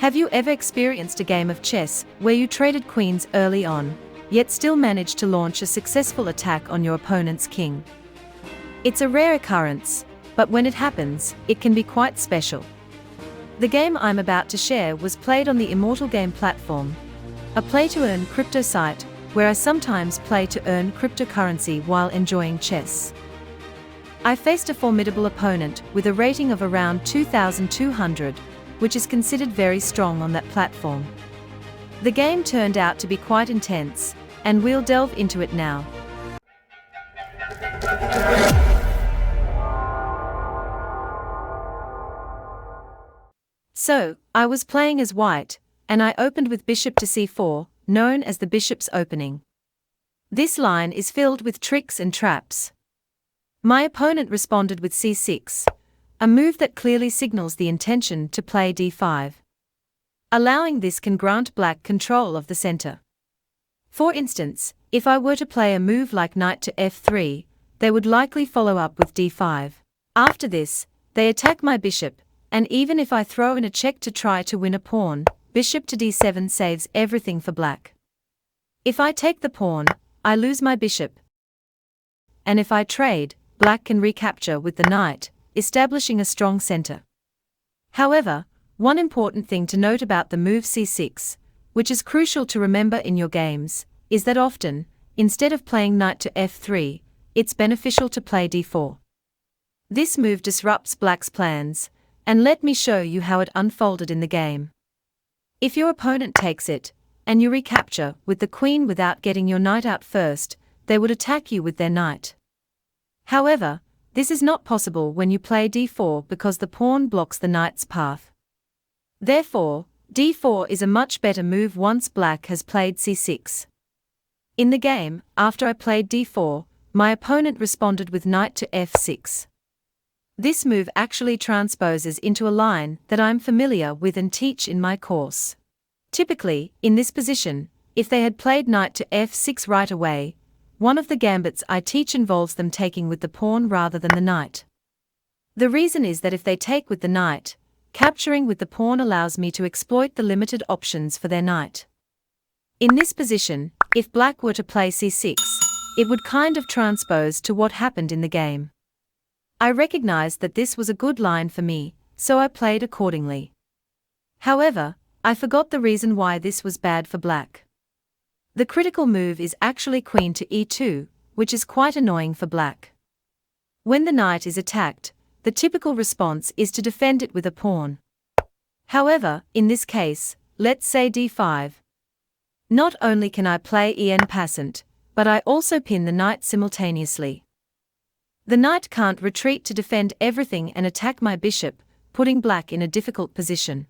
Have you ever experienced a game of chess where you traded queens early on, yet still managed to launch a successful attack on your opponent's king? It's a rare occurrence, but when it happens, it can be quite special. The game I'm about to share was played on the Immortal Game platform, a play-to-earn crypto site where I sometimes play to earn cryptocurrency while enjoying chess. I faced a formidable opponent with a rating of around 2,200, which is considered very strong on that platform. The game turned out to be quite intense, and we'll delve into it now. So, I was playing as white, and I opened with bishop to c4, known as the bishop's opening. This line is filled with tricks and traps. My opponent responded with c6, a move that clearly signals the intention to play d5. Allowing this can grant black control of the center. For instance, if I were to play a move like knight to f3, they would likely follow up with d5. After this, they attack my bishop, and even if I throw in a check to try to win a pawn, bishop to d7 saves everything for black. If I take the pawn, I lose my bishop. And if I trade, black can recapture with the knight, establishing a strong center. However, one important thing to note about the move c6, which is crucial to remember in your games, is that often, instead of playing knight to f3, it's beneficial to play d4. This move disrupts black's plans, and let me show you how it unfolded in the game. If your opponent takes it, and you recapture with the queen without getting your knight out first, they would attack you with their knight. However, this is not possible when you play d4 because the pawn blocks the knight's path. Therefore, d4 is a much better move once black has played c6. In the game, after I played d4, my opponent responded with knight to f6. This move actually transposes into a line that I'm familiar with and teach in my course. Typically, in this position, if they had played knight to f6 right away, one of the gambits I teach involves them taking with the pawn rather than the knight. The reason is that if they take with the knight, capturing with the pawn allows me to exploit the limited options for their knight. In this position, if black were to play c6, it would kind of transpose to what happened in the game. I recognized that this was a good line for me, so I played accordingly. However, I forgot the reason why this was bad for black. The critical move is actually queen to e2, which is quite annoying for black. When the knight is attacked, the typical response is to defend it with a pawn. However, in this case, let's say d5. Not only can I play en passant, but I also pin the knight simultaneously. The knight can't retreat to defend everything and attack my bishop, putting black in a difficult position.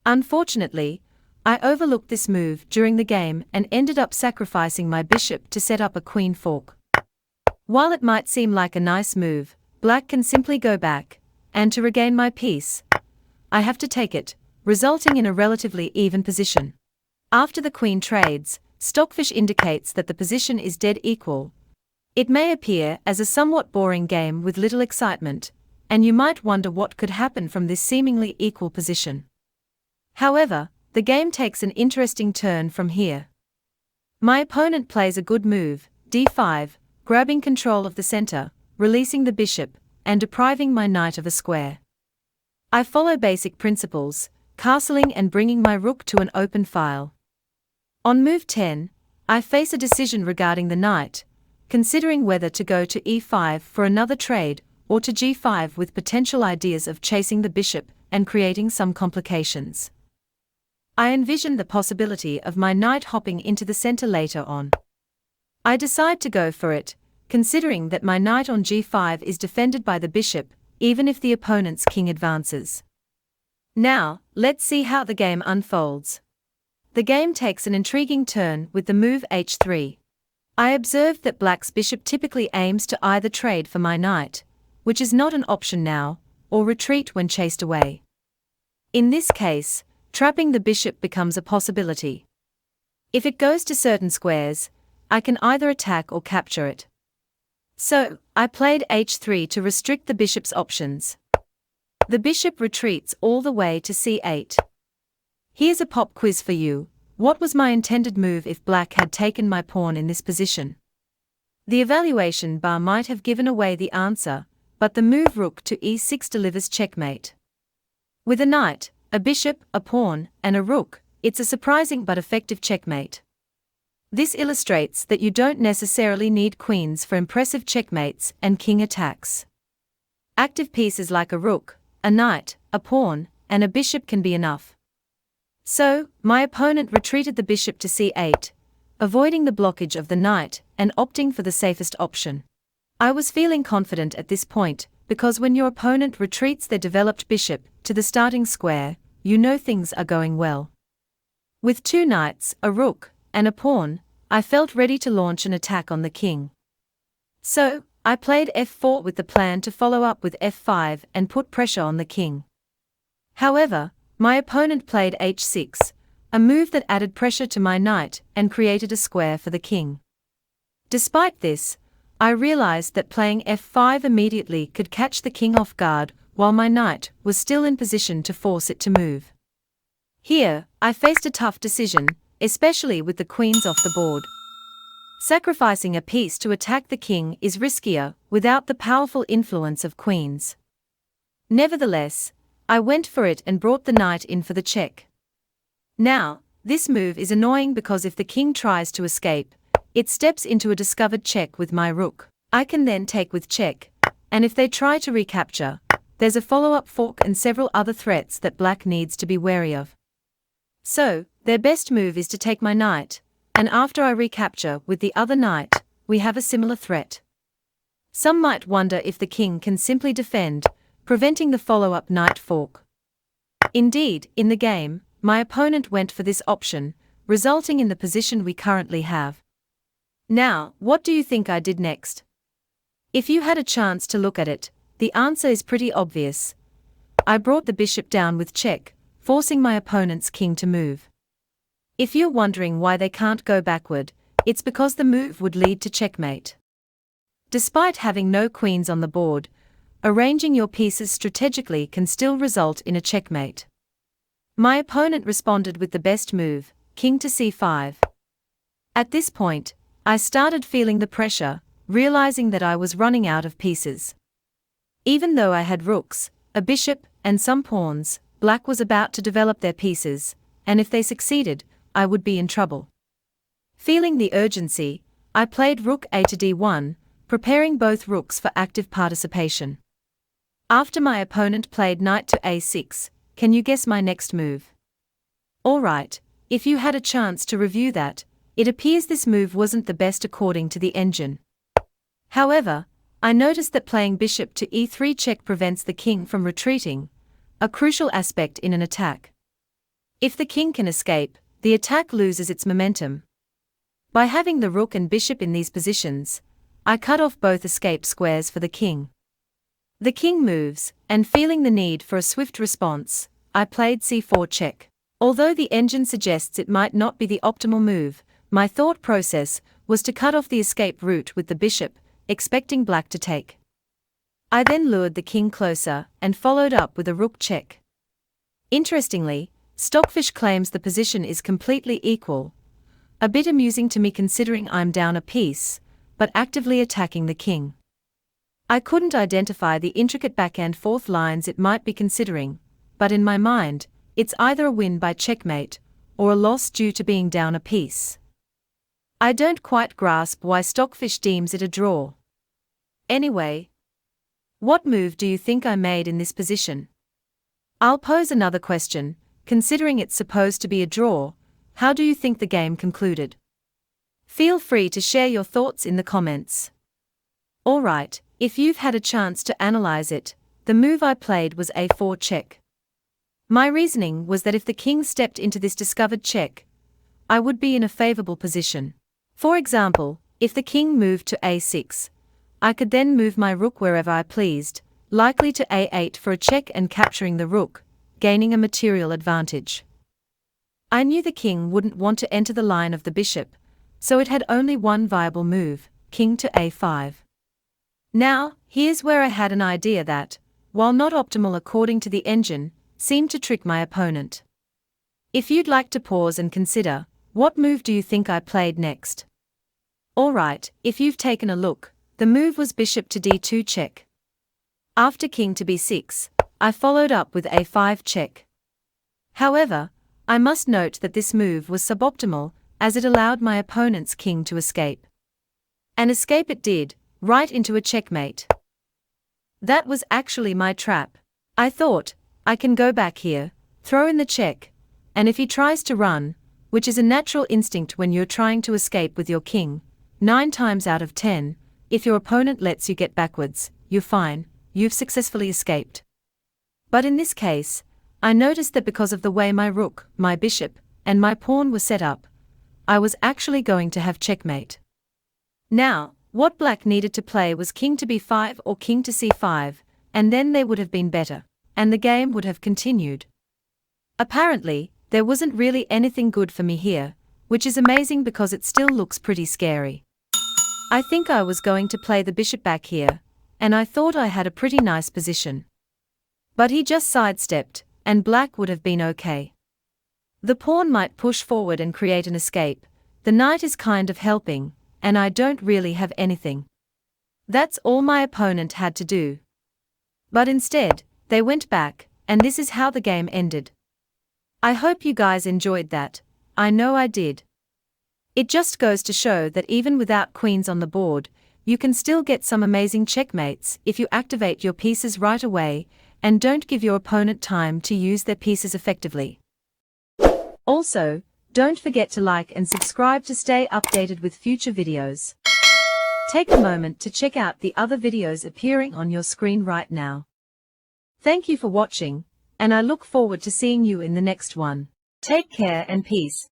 Unfortunately, I overlooked this move during the game and ended up sacrificing my bishop to set up a queen fork. While it might seem like a nice move, black can simply go back, and to regain my piece, I have to take it, resulting in a relatively even position. After the queen trades, Stockfish indicates that the position is dead equal. It may appear as a somewhat boring game with little excitement, and you might wonder what could happen from this seemingly equal position. However, the game takes an interesting turn from here. My opponent plays a good move, d5, grabbing control of the center, releasing the bishop, and depriving my knight of a square. I follow basic principles, castling and bringing my rook to an open file. On move 10, I face a decision regarding the knight, considering whether to go to e5 for another trade, or to g5 with potential ideas of chasing the bishop and creating some complications. I envision the possibility of my knight hopping into the center later on. I decide to go for it, considering that my knight on g5 is defended by the bishop, even if the opponent's king advances. Now, let's see how the game unfolds. The game takes an intriguing turn with the move h3. I observed that black's bishop typically aims to either trade for my knight, which is not an option now, or retreat when chased away. In this case, trapping the bishop becomes a possibility. If it goes to certain squares, I can either attack or capture it. So, I played h3 to restrict the bishop's options. The bishop retreats all the way to c8. Here's a pop quiz for you. What was my intended move if black had taken my pawn in this position? The evaluation bar might have given away the answer, but the move rook to e6 delivers checkmate. With a knight, a bishop, a pawn, and a rook, it's a surprising but effective checkmate. This illustrates that you don't necessarily need queens for impressive checkmates and king attacks. Active pieces like a rook, a knight, a pawn, and a bishop can be enough. So, my opponent retreated the bishop to c8, avoiding the blockage of the knight and opting for the safest option. I was feeling confident at this point, because when your opponent retreats their developed bishop to the starting square, you know things are going well. With two knights, a rook, and a pawn, I felt ready to launch an attack on the king. So, I played f4 with the plan to follow up with f5 and put pressure on the king. However, my opponent played h6, a move that added pressure to my knight and created a square for the king. Despite this, I realized that playing f5 immediately could catch the king off guard while my knight was still in position to force it to move. Here, I faced a tough decision, especially with the queens off the board. Sacrificing a piece to attack the king is riskier without the powerful influence of queens. Nevertheless, I went for it and brought the knight in for the check. Now, this move is annoying because if the king tries to escape, it steps into a discovered check with my rook. I can then take with check, and if they try to recapture, there's a follow-up fork and several other threats that black needs to be wary of. So, their best move is to take my knight, and after I recapture with the other knight, we have a similar threat. Some might wonder if the king can simply defend, preventing the follow-up knight fork. Indeed, in the game, my opponent went for this option, resulting in the position we currently have. Now, what do you think I did next? If you had a chance to look at it, the answer is pretty obvious. I brought the bishop down with check, forcing my opponent's king to move. If you're wondering why they can't go backward, it's because the move would lead to checkmate. Despite having no queens on the board, arranging your pieces strategically can still result in a checkmate. My opponent responded with the best move, king to c5. At this point, I started feeling the pressure, realizing that I was running out of pieces. Even though I had rooks, a bishop, and some pawns, black was about to develop their pieces, and if they succeeded, I would be in trouble. Feeling the urgency, I played rook a to d1, preparing both rooks for active participation. After my opponent played knight to a6, can you guess my next move? Alright, if you had a chance to review that, it appears this move wasn't the best according to the engine. However, I noticed that playing bishop to e3 check prevents the king from retreating, a crucial aspect in an attack. If the king can escape, the attack loses its momentum. By having the rook and bishop in these positions, I cut off both escape squares for the king. The king moves, and feeling the need for a swift response, I played c4 check. Although the engine suggests it might not be the optimal move, my thought process was to cut off the escape route with the bishop, expecting black to take. I then lured the king closer and followed up with a rook check. Interestingly, Stockfish claims the position is completely equal, a bit amusing to me considering I'm down a piece, but actively attacking the king. I couldn't identify the intricate back and forth lines it might be considering, but in my mind, it's either a win by checkmate, or a loss due to being down a piece. I don't quite grasp why Stockfish deems it a draw. Anyway, what move do you think I made in this position? I'll pose another question. Considering it's supposed to be a draw, how do you think the game concluded? Feel free to share your thoughts in the comments. Alright, if you've had a chance to analyze it, the move I played was a4 check. My reasoning was that if the king stepped into this discovered check, I would be in a favorable position. For example, if the king moved to a6, I could then move my rook wherever I pleased, likely to a8 for a check and capturing the rook, gaining a material advantage. I knew the king wouldn't want to enter the line of the bishop, so it had only one viable move, king to a5. Now, here's where I had an idea that, while not optimal according to the engine, seemed to trick my opponent. If you'd like to pause and consider, what move do you think I played next? Alright, if you've taken a look, the move was bishop to d2 check. After king to b6, I followed up with a5 check. However, I must note that this move was suboptimal, as it allowed my opponent's king to escape. And escape it did, right into a checkmate. That was actually my trap. I thought, I can go back here, throw in the check, and if he tries to run, which is a natural instinct when you're trying to escape with your king, 9 times out of 10, if your opponent lets you get backwards, you're fine, you've successfully escaped. But in this case, I noticed that because of the way my rook, my bishop, and my pawn were set up, I was actually going to have checkmate. Now, what black needed to play was king to b5 or king to c5, and then they would have been better, and the game would have continued. Apparently, there wasn't really anything good for me here, which is amazing because it still looks pretty scary. I think I was going to play the bishop back here, and I thought I had a pretty nice position. But he just sidestepped, and black would have been okay. The pawn might push forward and create an escape, the knight is kind of helping, and I don't really have anything. That's all my opponent had to do. But instead, they went back, and this is how the game ended. I hope you guys enjoyed that, I know I did. It just goes to show that even without queens on the board, you can still get some amazing checkmates if you activate your pieces right away, and don't give your opponent time to use their pieces effectively. Also, don't forget to like and subscribe to stay updated with future videos. Take a moment to check out the other videos appearing on your screen right now. Thank you for watching, and I look forward to seeing you in the next one. Take care and peace.